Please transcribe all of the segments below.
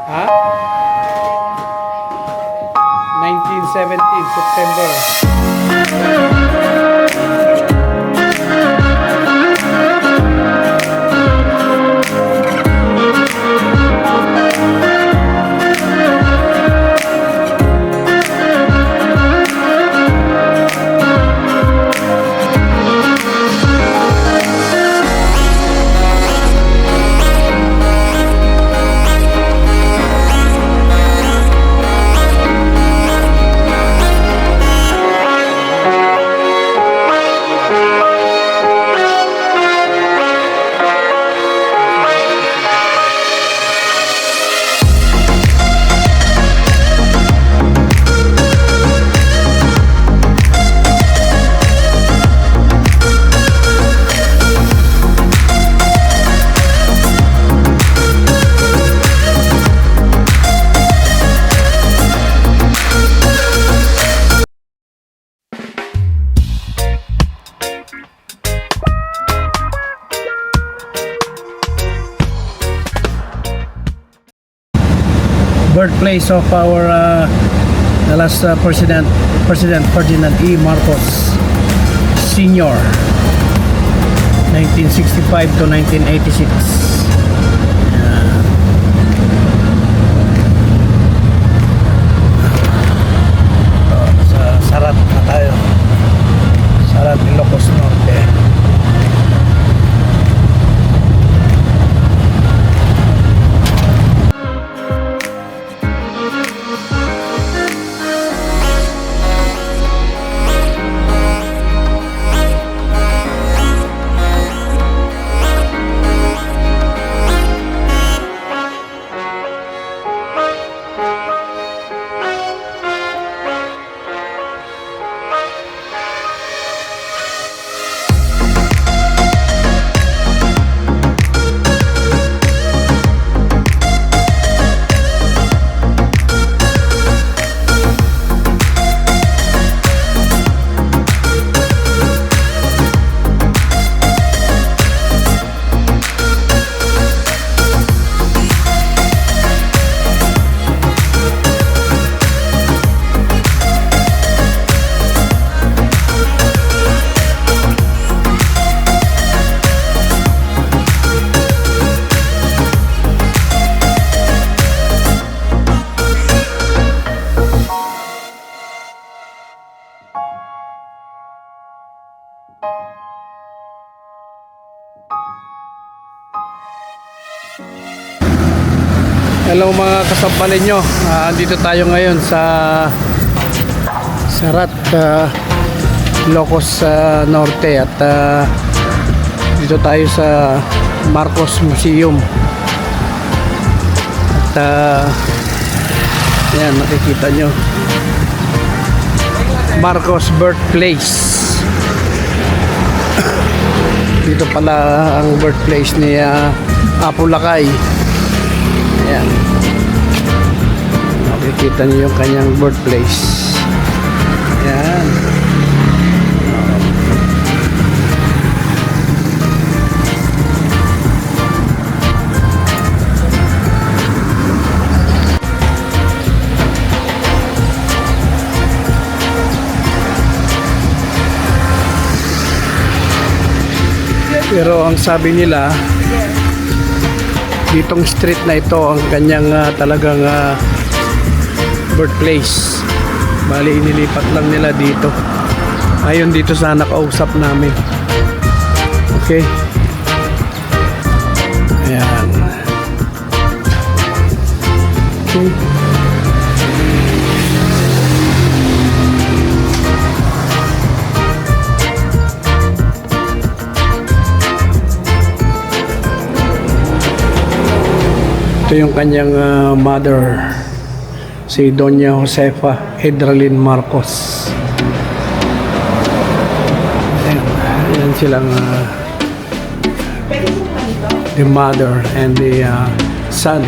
Ha? 1917 September. Birthplace of our the last President Ferdinand E. Marcos Sr. 1965 to 1986. Sa Sarat na tayo. Sarat, Ilocos Norte. Hello mga kasampalin nyo, dito tayo ngayon sa Sarat, Ilocos Norte at dito tayo sa Marcos Museum at ayan, nakikita nyo Marcos birthplace. Dito pala ang birthplace ni Apo Lakay. Ayan, makikita niyo yung kanyang birthplace. Ayan. Pero ang sabi nila, ditong street na ito ang kanyang talagang birthplace. Bali inilipat lang nila dito. Ayon dito sa nakausap namin. Okay. Ayan. Okay. Ito yung kanyang mother, si Doña Josefa Edralin Marcos. Ayan silang the mother and the son.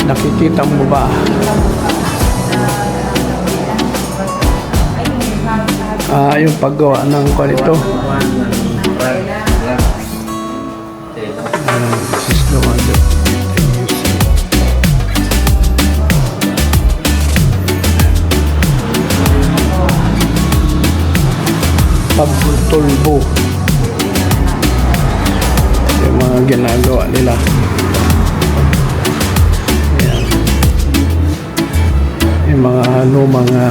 Nakikita mo ba? Yung paggawa ng kwanito. This is the one that you see. Pagtulbo. Yung mga ginagawa nila. Ayan. Yung mga mga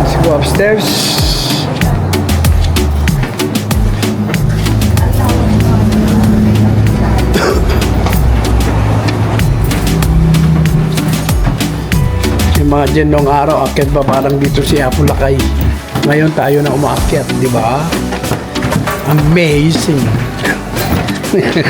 let's go upstairs. Imagine nung araw, akyat ba parang dito si Apo Lakay. Ngayon tayo na umaakyat, di ba? Amazing. Ayan.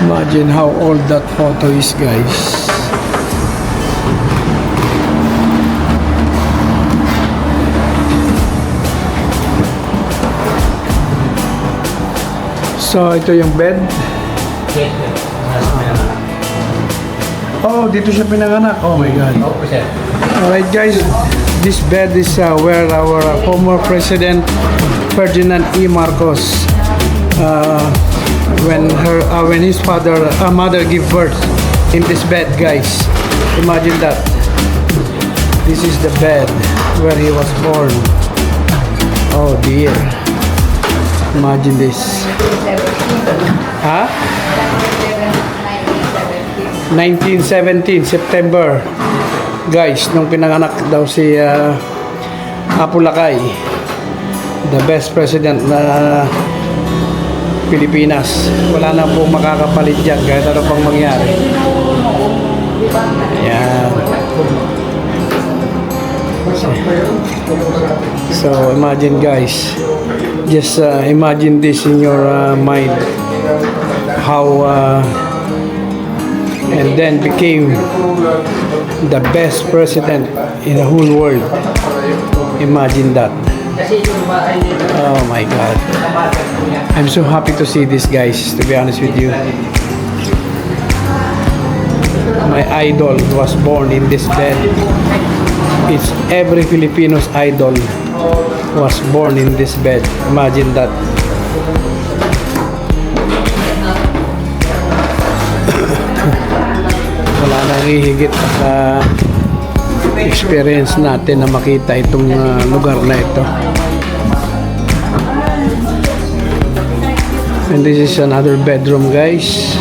Imagine how old that photo is, guys. So, ito yung bed. Oh, dito siya pinanganak. Oh my God. Alright, guys. This bed is where our former President Ferdinand E. Marcos when his mother gave birth in this bed, guys. Imagine that. This is the bed where he was born. Oh dear. Imagine this. Huh? 1917 September. Guys, nung pinanganak daw si Apo Lakay, the best president na Pilipinas. Wala na pong makakapalit dyan kahit ano pang mangyari. Ayan. So imagine, guys, just imagine this in your mind, how and then became the best president in the whole world. Imagine that. Oh my God. I'm so happy to see this, guys, to be honest with you. My idol was born in this bed. It's every Filipino's idol was born in this bed. Imagine that. Wala nang hihigit sa experience natin na makita itong lugar na ito. And this is another bedroom, guys.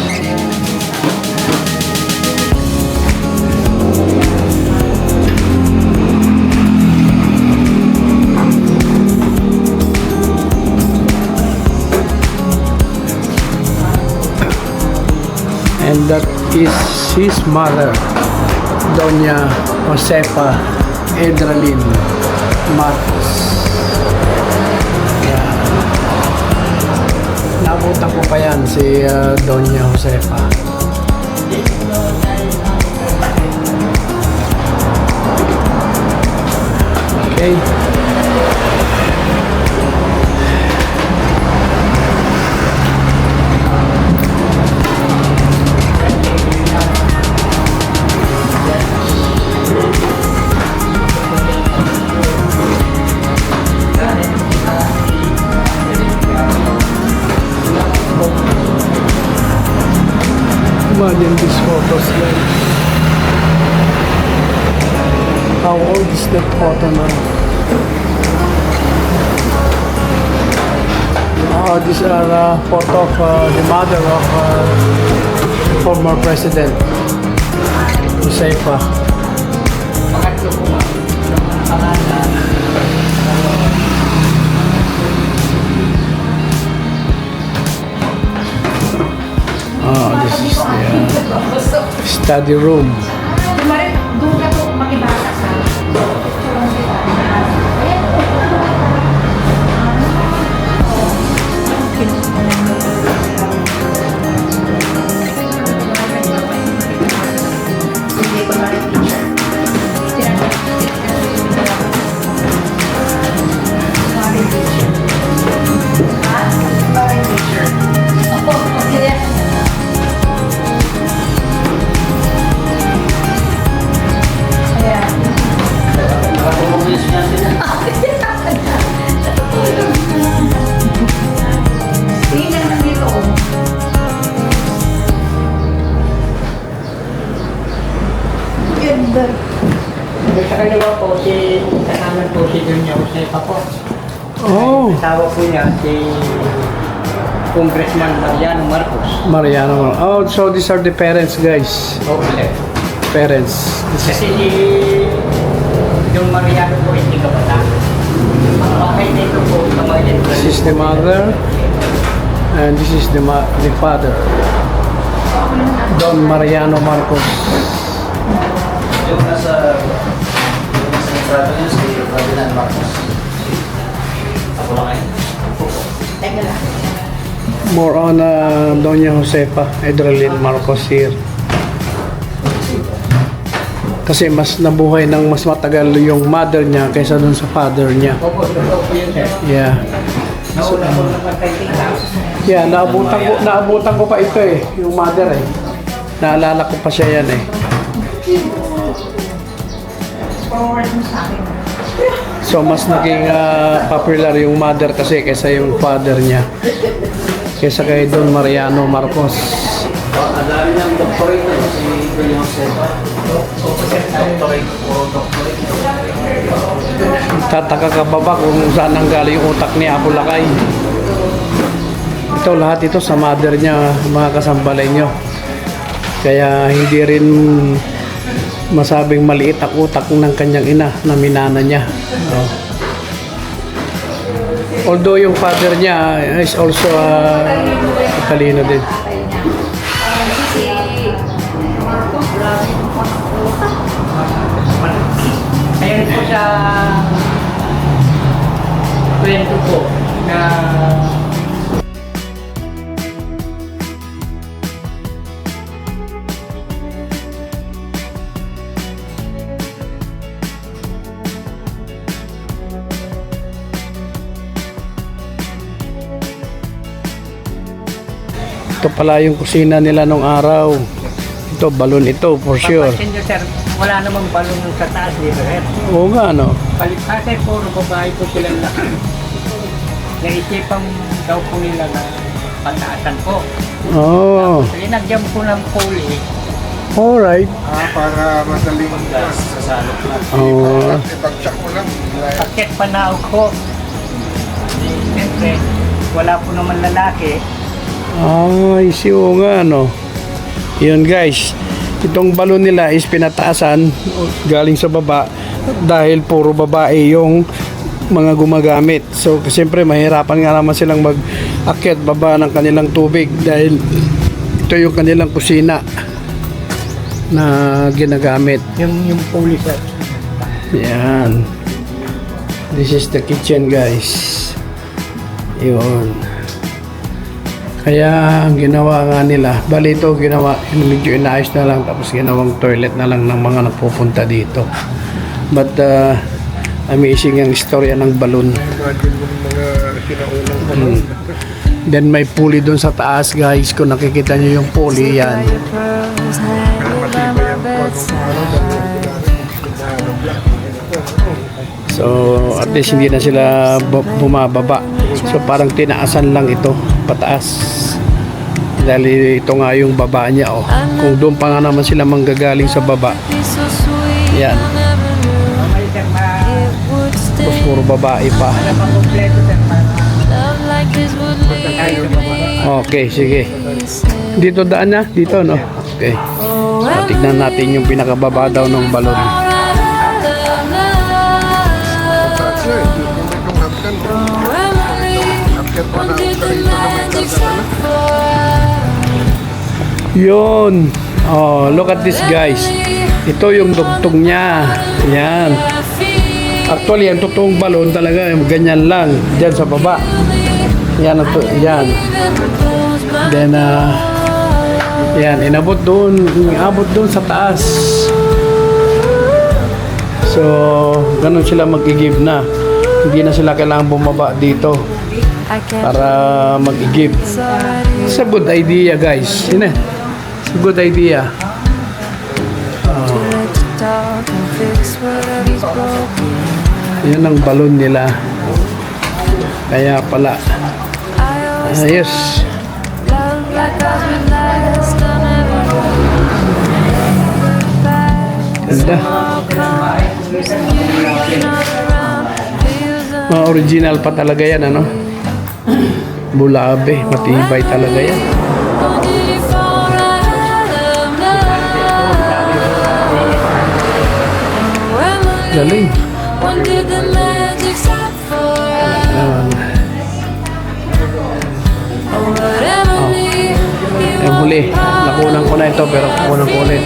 And that is his mother, Doña Josefa Edralin Marcos. Yeah. Nabutan ko pa yan si Doña Josefa. Okay. Imagine these photos, guys. How old is that photo now? These are photo of the mother of former President Josefa. Study room. Doon ka po makibasa sa Sa kaliwa po, kasama po si Dunya Josefa po. Oh, Tawag po niya si Congressman Mariano Marcos. Mariano. Oh, so these are the parents, guys. Okay. Parents. This is Kasi yung Mariano po hindi ka bata. Bakit dito po sa mga This is the mother, and this is the father, Don Mariano Marcos. Yung nasa litrato niya si Ferdinand Marcos. Ako lang ngayon. Teka lang. More on Doña Josefa Edralyn Marcos here. Kasi mas nabuhay ng mas matagal yung mother niya kaysa dun sa father niya. Opo, totoo po yun, sir. Yeah. Nauna po napatay tita. Yeah, naabutan ko pa ito eh, yung mother eh. Naalala ko pa siya yan eh. Forward mo sa akin. So mas naging popular yung mother kasi kaysa yung father niya. Kaysa kay Don Mariano Marcos. Ang dami niyang doctorate na si Dunya Josefa. Doctorate, puro doctorate. Tataka ka ba kung saan ang galing yung utak ni Apo Lakay? Ito lahat ito sa mother niya, mga kasambalay niyo. Kaya hindi rin masabing maliit ang utak ng kanyang ina na minana niya. Oh. Although yung father niya is also talino din. Ayan po sa kwento po na Ito pala yung kusina nila nung araw. Ito, balon ito for sure. papansin nyo, sir, wala namang balon sa taas dito, sir. Oo nga, no? Kasi puro babae po silang lakas. Naisipan daw po nila na pataasan po. Oh, Linagyan po ng puli. alright. Para madaling Sa salok na. Oh, ipag-check mo lang. Pakit panaog ko. Siyempre, wala po naman lalaki. ay, oo nga, no? Yun, guys. Itong balon nila is pinataasan galing sa baba dahil puro babae yung mga gumagamit. So, siyempre, mahirapan nga naman silang mag-akyat baba ng kanilang tubig dahil ito yung kanilang kusina na ginagamit. Yung puli, sir. Yan. This is the kitchen, guys. Yun. Kaya ang ginawa nga nila, bali ito ginawa, medyo inaayos na lang tapos ginawang toilet na lang ng mga nagpupunta dito. But amazing ang istorya ng balon. Imagine mo yung mga sinaunang panahon. Then may pulley doon sa taas, guys. Kung nakikita nyo yung pulley, yan. Kaya matibay ang So at least hindi na sila bumababa. So parang tinaasan lang ito pataas. Dahil ito nga yung baba niya, oh. Kung doon pa nga naman sila manggagaling sa baba. Yan. May sir, Tapos puro babae pa. makumpleto, sir. Okay, sige. Dito daan na? Dito, no? Okay. So, tignan natin yung pinakababa daw ng balon. Yun. Oh, look at this guys. Ito yung dugtong niya. Yan. Actually, ang totoong balon talaga, ganyan lang. Diyan sa baba. Yan. Yan. Then, yan. Inabot doon sa taas. So, ganun sila mag-i-give na. Hindi na sila kailangan bumaba dito para mag-i-give. It's a good idea, guys. Yun eh. It's a good idea. Yan ang balon nila. Kaya pala. Ayos. Ganda. Mga original pa talaga yan, ano? Bulabe. Matibay talaga yan. Galing. Huli, nakunan ko na ito pero kukunan ko ulit.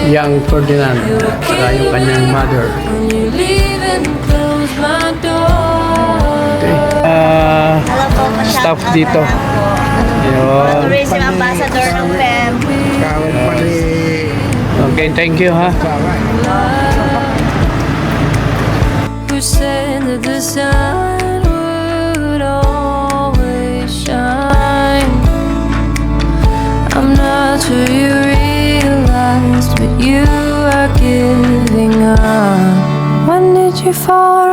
Young Ferdinand, saka yung kanyang mother. Okay. Staff dito. Yun. Tourism Ambassador ng PEM. Kawad pa ni... Okay, thank you ha. Who said that the sun would always shine? I'm not sure you realize, but you are giving up. When did you fall